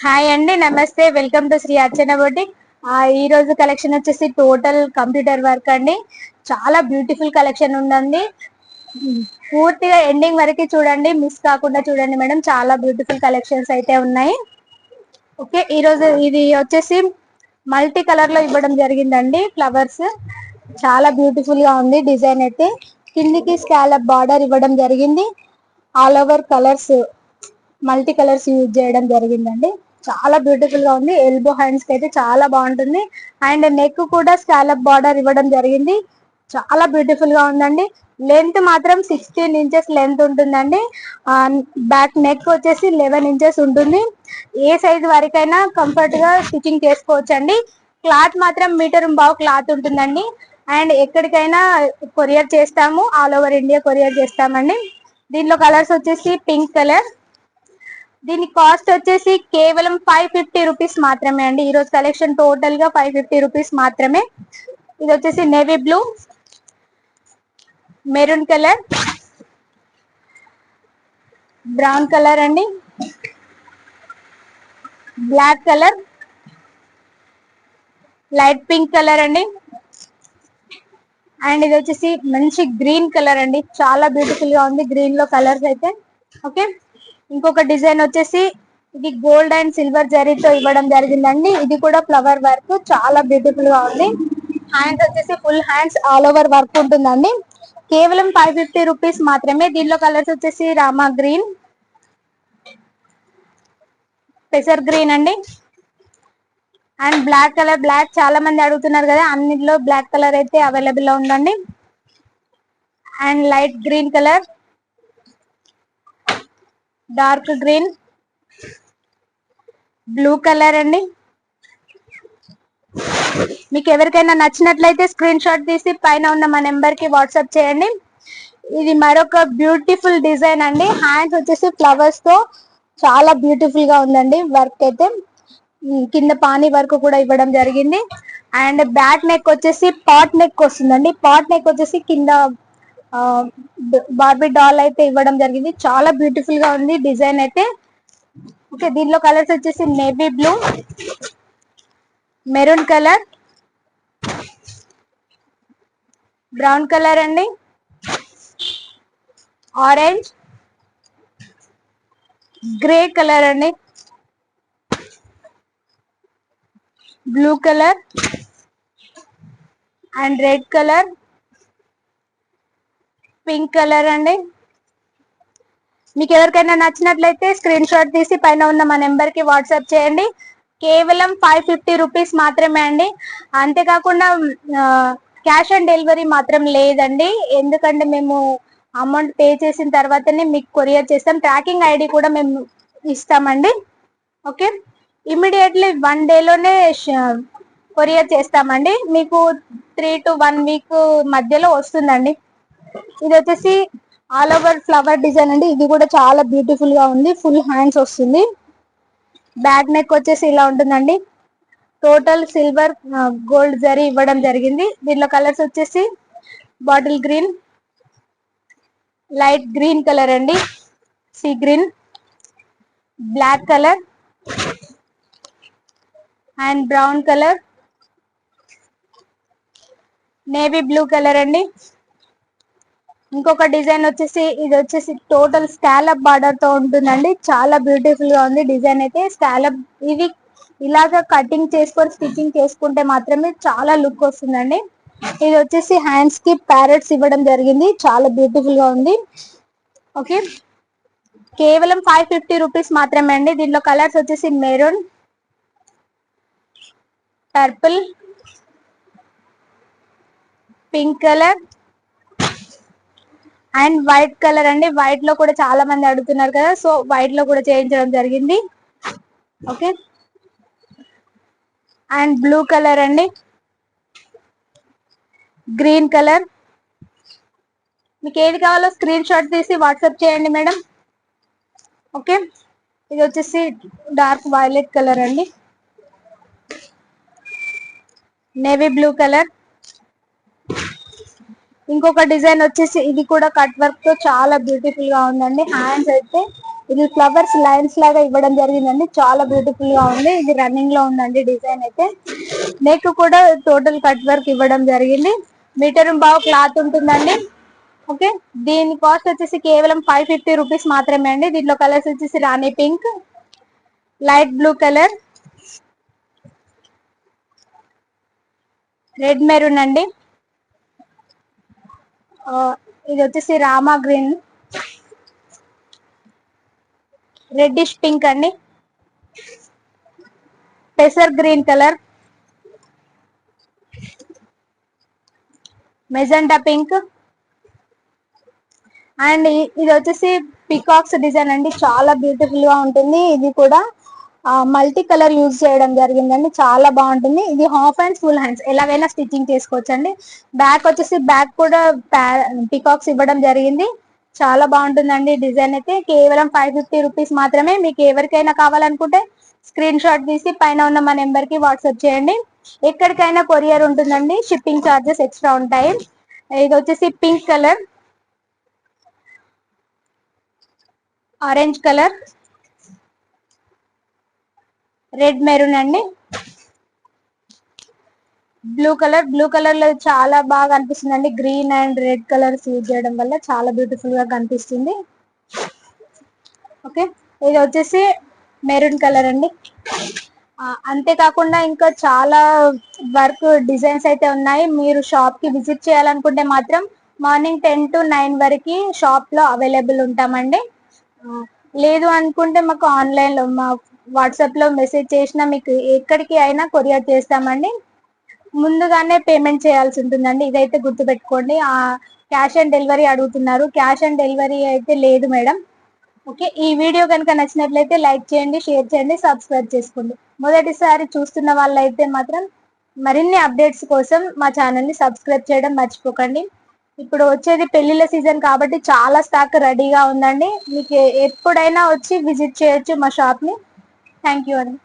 Hi అండి, నమస్తే. Welcome to Shri Archana boutique. ఈ రోజు కలెక్షన్ వచ్చేసి టోటల్ కంప్యూటర్ వర్క్ అండి. చాలా బ్యూటిఫుల్ కలెక్షన్ ఉందండి. పూర్తిగా ఎండింగ్ వరకు చూడండి, మిస్ కాకుండా చూడండి మేడం. చాలా బ్యూటిఫుల్ కలెక్షన్స్ అయితే ఉన్నాయి. ఓకే, ఈ రోజు ఇది వచ్చేసి మల్టీ కలర్ లో ఇవ్వడం జరిగిందండి. ఫ్లవర్స్ చాలా బ్యూటిఫుల్ గా ఉంది. డిజైన్ అయితే కిందికి స్కాలప్ బార్డర్ ఇవ్వడం జరిగింది. All over colours, multi colours use చేయడం జరిగిందండి. చాలా బ్యూటిఫుల్ గా ఉంది. ఎల్బో హ్యాండ్స్ కి అయితే చాలా బాగుంటుంది. అండ్ నెక్ కూడా స్కాలప్ బార్డర్ ఇవ్వడం జరిగింది. చాలా బ్యూటిఫుల్ గా ఉందండి. లెంత్ మాత్రం 16 ఇంచెస్ లెంత్ ఉంటుందండి. బ్యాక్ నెక్ వచ్చేసి 11 ఇంచెస్ ఉంటుంది. ఏ సైజ్ వరకైనా కంఫర్ట్ గా స్టిచ్చింగ్ చేసుకోవచ్చు అండి. క్లాత్ మాత్రం 1.5 మీటర్ క్లాత్ ఉంటుందండి. అండ్ ఎక్కడికైనా కొరియర్ చేస్తాము, ఆల్ ఓవర్ ఇండియా కొరియర్ చేస్తామండి. దీనిలో కలర్స్ వచ్చేసి పింక్ కలర్. దీని కాస్ట్ వచ్చేసి కేవలం 550 రూపీస్ మాత్రమే అండి. ఈ రోజు కలెక్షన్ టోటల్ గా 550 రూపీస్ మాత్రమే. ఇది వచ్చేసి navy blue, maroon colour, brown colour అండి, black colour, light pink colour అండి. అండ్ ఇది వచ్చేసి మంచి గ్రీన్ కలర్ అండి. చాలా బ్యూటిఫుల్ గా ఉంది గ్రీన్ లో కలర్స్ అయితే. ఓకే, ఇంకొక డిజైన్ వచ్చేసి ఇది గోల్డ్ అండ్ సిల్వర్ జరీతో ఇవ్వడం జరిగిందండి. ఇది కూడా ఫ్లవర్ వర్క్, చాలా బ్యూటిఫుల్ గా ఉంది. హ్యాండ్స్ వచ్చేసి full hands all over work ఉంటుందండి. కేవలం 550 రూపీస్ మాత్రమే. దీనిలో కలర్స్ వచ్చేసి రామా గ్రీన్, పెసర్ గ్రీన్ అండి, అండ్ బ్లాక్ కలర్. బ్లాక్ చాలా మంది అడుగుతున్నారు కదా, అన్నిట్లో బ్లాక్ కలర్ అయితే అవైలబుల్ లో ఉందండి. And light green colour, dark green, blue colour అండి. మీకు ఎవరికైనా నచ్చినట్లయితే స్క్రీన్ షాట్ తీసి పైన ఉన్న మా నెంబర్ కి వాట్సాప్ చేయండి. ఇది మరొక బ్యూటిఫుల్ డిజైన్ అండి. హ్యాండ్స్ వచ్చేసి ఫ్లవర్స్ తో చాలా బ్యూటిఫుల్ గా ఉందండి. వర్క్ అయితే కింద పానీ వర్క్ కూడా ఇవ్వడం జరిగింది. అండ్ బ్యాక్ నెక్ వచ్చేసి పాట్ నెక్ వస్తుందండి. పాట్ నెక్ వచ్చేసి కింద బార్బీ డాల్ అయితే ఇవ్వడం జరిగింది. చాలా బ్యూటిఫుల్ గా ఉంది డిజైన్ అయితే. ఓకే, దీనిలో కలర్స్ వచ్చేసి navy blue, maroon colour, brown colour అండి, ఆరెంజ్, గ్రే కలర్ అండి, blue colour and red colour, pink colour అండి. మీకు ఎవరికైనా నచ్చినట్లయితే స్క్రీన్ షాట్ తీసి పైన ఉన్న మా నెంబర్ కి వాట్సాప్ చేయండి. కేవలం 550 రూపీస్ మాత్రమే అండి. అంతేకాకుండా క్యాష్ ఆన్ డెలివరీ మాత్రం లేదండి. ఎందుకంటే మేము అమౌంట్ పే చేసిన తర్వాతనే మీకు కొరియర్ చేస్తాం. ట్రాకింగ్ ఐడి కూడా మేము ఇస్తామండి. ఓకే, ఇమ్మీడియట్లీ 1 డేలోనే కొరియర్ చేస్తామండి. మీకు 3 to 1 వీక్ మధ్యలో వస్తుందండి. ఇది వచ్చేసి ఆల్ ఓవర్ ఫ్లవర్ డిజైన్ అండి. ఇది కూడా చాలా బ్యూటిఫుల్ గా ఉంది. ఫుల్ హ్యాండ్స్ వస్తుంది. బ్యాక్ నెక్ వచ్చేసి ఇలా ఉంటుందండి. టోటల్ సిల్వర్ గోల్డ్ జరీ ఇవ్వడం జరిగింది. దీనిలో కలర్స్ వచ్చేసి bottle green, light green colour అండి, sea green, black colour and brown colour, navy blue colour అండి. ఇంకొక డిజైన్ వచ్చేసి ఇది వచ్చేసి టోటల్ స్కాలప్ బార్డర్ తో ఉంటుందండి. చాలా బ్యూటిఫుల్ గా ఉంది డిజైన్ అయితే. స్కాలప్ ఇది ఇలాగా కటింగ్ చేసుకొని స్టిచ్చింగ్ చేసుకుంటే మాత్రమే చాలా లుక్ వస్తుందండి. ఇది వచ్చేసి హ్యాండ్స్ కి ప్యారెట్స్ ఇవ్వడం జరిగింది. చాలా బ్యూటిఫుల్ గా ఉంది. ఓకే, కేవలం 550 రూపీస్ మాత్రమే అండి. దీనిలో కలర్స్ వచ్చేసి maroon, purple, pink colour and white colour అండి. వైట్ లో కూడా చాలా మంది అడుగుతున్నారు కదా, సో వైట్ లో కూడా చేయించడం జరిగింది. ఓకే, అండ్ బ్లూ కలర్ అండి, గ్రీన్ కలర్. మీకు ఏది కావాలో స్క్రీన్ షాట్ తీసి వాట్సాప్ చేయండి మేడం. ఓకే, ఇది వచ్చేసి డార్క్ వైలెట్ కలర్ అండి, నేవీ బ్లూ కలర్. ఇంకొక డిజైన్ వచ్చేసి ఇది కూడా కట్ వర్క్ తో చాలా బ్యూటిఫుల్ గా ఉందండి. హ్యాండ్స్ అయితే ఇది ఫ్లవర్స్ లైన్స్ లాగా ఇవ్వడం జరిగిందండి. చాలా బ్యూటిఫుల్ గా ఉంది. ఇది రన్నింగ్ లో ఉందండి డిజైన్ అయితే. నెక్ కూడా టోటల్ కట్ వర్క్ ఇవ్వడం జరిగింది. మీటర్ బావు క్లాత్ ఉంటుందండి. ఓకే, దీని కాస్ట్ వచ్చేసి కేవలం 550 రూపీస్ మాత్రమే అండి. దీంట్లో కలర్స్ వచ్చేసి rani pink, light blue colour, red maroon అండి, ఇది వచ్చేసి రామా గ్రీన్, రెడ్డిష్ పింక్ అండి, పెసర్ green colour, magenta pink, and ఇది వచ్చేసి పికాక్స్ డిజైన్ అండి. చాలా బ్యూటిఫుల్ గా ఉంటుంది. ఇది కూడా మల్టీ కలర్ యూజ్ చేయడం జరిగిందండి. చాలా బాగుంటుంది. ఇది హాఫ్ హ్యాండ్స్ ఫుల్ హ్యాండ్స్ ఎలాగైనా స్టిచ్చింగ్ చేసుకోవచ్చు అండి. బ్యాక్ వచ్చేసి బ్యాక్ కూడా పికాక్స్ ఇవ్వడం జరిగింది. చాలా బాగుంటుందండి. డిజైన్ అయితే కేవలం 550 రూపీస్ మాత్రమే. మీకు ఎవరికైనా కావాలనుకుంటే స్క్రీన్ షాట్ తీసి పైన ఉన్న మా నెంబర్ కి వాట్సాప్ చేయండి. ఎక్కడికైనా కొరియర్ ఉంటుందండి. షిప్పింగ్ ఛార్జెస్ ఎక్స్ట్రా ఉంటాయి. ఇది వచ్చేసి pink colour, orange colour, red maroon అండి, బ్లూ కలర్. బ్లూ కలర్ లో చాలా బాగా అనిపిస్తుంది. Green and red colours use చేయడం వల్ల చాలా బ్యూటిఫుల్ గా కనిపిస్తుంది. ఓకే, ఇది వచ్చేసి మెరూన్ కలర్ అండి. అంతేకాకుండా ఇంకా చాలా వర్క్ డిజైన్స్ అయితే ఉన్నాయి. మీరు షాప్ కి విజిట్ చేయాలనుకుంటే మాత్రం మార్నింగ్ 10 to 9 వరకు షాప్ లో అవైలబుల్ ఉంటామండి. లేదు అనుకుంటే మాకు ఆన్లైన్ లో మా వాట్సాప్ లో మెసేజ్ చేసినా మీకు ఎక్కడికి అయినా కొరియర్ చేస్తామండి. ముందుగానే పేమెంట్ చేయాల్సి ఉంటుందండి. ఇదైతే గుర్తుపెట్టుకోండి. క్యాష్ ఆన్ డెలివరీ అడుగుతున్నారు. క్యాష్ ఆన్ డెలివరీ అయితే లేదు మేడం. ఓకే, ఈ వీడియో కనుక నచ్చినట్లయితే లైక్ చేయండి, షేర్ చేయండి, సబ్స్క్రైబ్ చేసుకోండి. మొదటిసారి చూస్తున్న వాళ్ళైతే మాత్రం మరిన్ని అప్డేట్స్ కోసం మా ఛానల్ ని సబ్స్క్రైబ్ చేయడం మర్చిపోకండి. ఇప్పుడు వచ్చేది పెళ్లిళ్ళ సీజన్ కాబట్టి చాలా స్టాక్ రెడీగా ఉందండి. మీకు ఎప్పుడైనా వచ్చి విజిట్ చేయొచ్చు మా షాప్ ని. థ్యాంక్ యూ అండి.